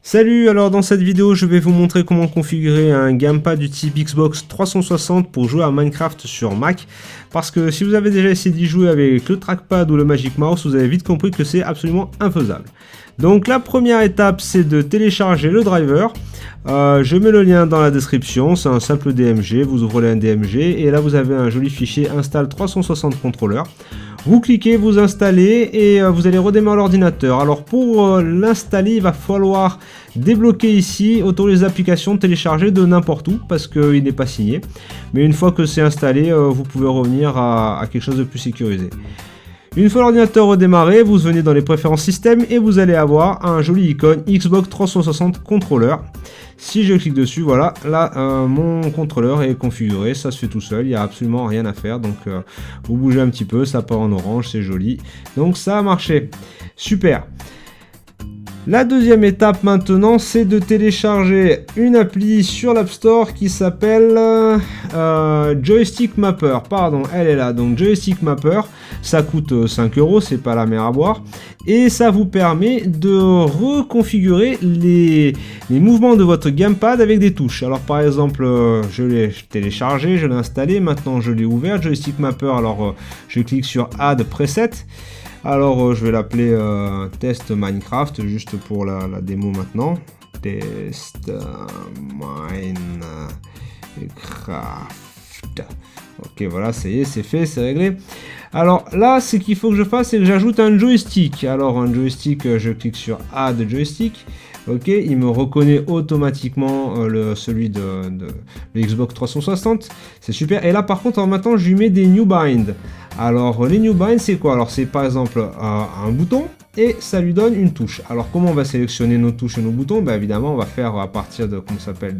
Salut, alors dans cette vidéo je vais vous montrer comment configurer un gamepad du type Xbox 360 pour jouer à Minecraft sur Mac, parce que si vous avez déjà essayé d'y jouer avec le trackpad ou le Magic Mouse, vous avez vite compris que c'est absolument infaisable. Donc la première étape, c'est de télécharger le driver. Je mets le lien dans la description, c'est un simple DMG, vous ouvrez le DMG et là vous avez un joli fichier install 360 controller. Vous cliquez, vous installez et vous allez redémarrer l'ordinateur. Alors pour l'installer, il va falloir débloquer ici, autoriser l'application, télécharger de n'importe où parce qu'il n'est pas signé. Mais une fois que c'est installé, vous pouvez revenir à quelque chose de plus sécurisé. Une fois l'ordinateur redémarré, vous venez dans les préférences système et vous allez avoir un joli icône Xbox 360 Controller. Si je clique dessus, voilà, là mon contrôleur est configuré, ça se fait tout seul, il n'y a absolument rien à faire. Donc vous bougez un petit peu, ça part en orange, c'est joli. Donc ça a marché, super. La deuxième étape maintenant, c'est de télécharger une appli sur l'App Store qui s'appelle Joystick Mapper. Pardon, elle est là. Donc Joystick Mapper, ça coûte 5 €, c'est pas la mer à boire. Et ça vous permet de reconfigurer les mouvements de votre gamepad avec des touches. Alors par exemple, je l'ai téléchargé, je l'ai installé, maintenant je l'ai ouvert. Joystick Mapper, alors je clique sur Add Preset. Alors je vais l'appeler Test Minecraft, juste pour la démo maintenant. Test Minecraft. Ok, voilà, ça y est, c'est fait, c'est réglé. Alors là, ce qu'il faut que je fasse, c'est que j'ajoute un joystick. Alors un joystick, je clique sur Add Joystick. Ok, il me reconnaît automatiquement celui de Xbox 360. C'est super. Et là, par contre, maintenant, je lui mets des new bind. Alors, les new bind, c'est quoi? Alors, c'est par exemple un bouton et ça lui donne une touche. Alors, comment on va sélectionner nos touches et nos boutons? Ben, évidemment, on va faire à partir de, comment ça s'appelle,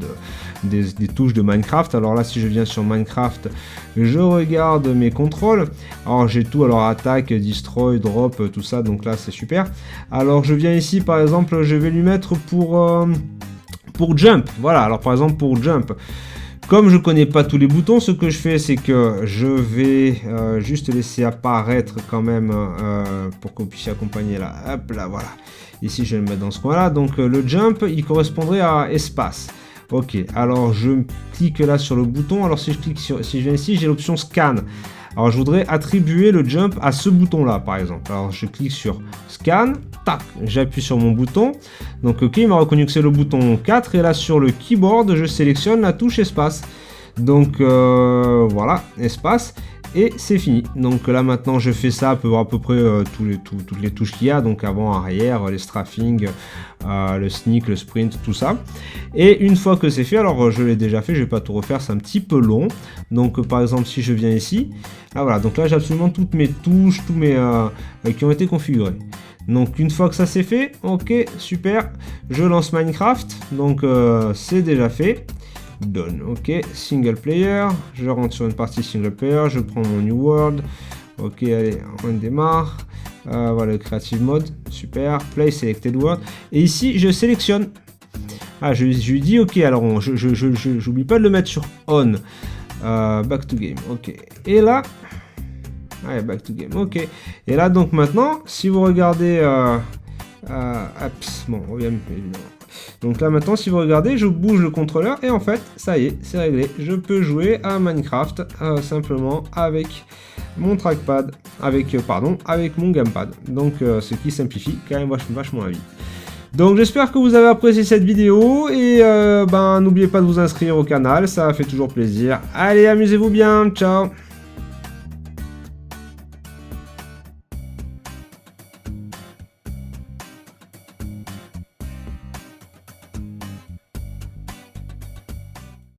des touches de Minecraft. Alors là, si je viens sur Minecraft, je regarde mes contrôles. Alors, j'ai tout. Alors, attaque, destroy, drop, tout ça. Donc là, c'est super. Alors, je viens ici, par exemple, je vais lui mettre pour jump. Voilà. Alors, par exemple, pour jump. Comme je connais pas tous les boutons, ce que je fais, c'est que je vais juste laisser apparaître quand même pour que vous puissiez accompagner là. Hop là, voilà. Ici, je vais le mettre dans ce coin-là. Donc, le jump, il correspondrait à espace. Ok, alors je clique là sur le bouton. Alors, si je viens ici, j'ai l'option scan. Alors, je voudrais attribuer le jump à ce bouton-là, par exemple. Alors, je clique sur scan. Tac, j'appuie sur mon bouton. Donc, ok, il m'a reconnu que c'est le bouton 4. Et là, sur le keyboard, je sélectionne la touche espace. Donc, voilà, espace. Et c'est fini. Donc là, maintenant, je fais ça à peu près toutes les touches qu'il y a. Donc, avant, arrière, les strafing, le sneak, le sprint, tout ça. Et une fois que c'est fait, alors je l'ai déjà fait, je vais pas tout refaire, c'est un petit peu long. Donc, par exemple, si je viens ici, ah voilà, donc là, j'ai absolument toutes mes touches, tous mes qui ont été configurés. Donc une fois que ça c'est fait, ok, super, je lance Minecraft, donc c'est déjà fait, done, ok, single player, je rentre sur une partie single player, je prends mon new world, ok, allez, on démarre, voilà le creative mode, super, play selected world, et ici je sélectionne, je lui dis ok, alors j'oublie pas de le mettre sur on, back to game, ok, et là, allez, back to game, ok. Et là, donc maintenant, si vous regardez... bon, on revient évidemment. Donc là, maintenant, si vous regardez, je bouge le contrôleur et en fait, ça y est, c'est réglé. Je peux jouer à Minecraft simplement avec mon trackpad, avec mon gamepad. Donc, ce qui simplifie quand même vachement la vie. Donc j'espère que vous avez apprécié cette vidéo et n'oubliez pas de vous inscrire au canal, ça fait toujours plaisir. Allez, amusez-vous bien, ciao!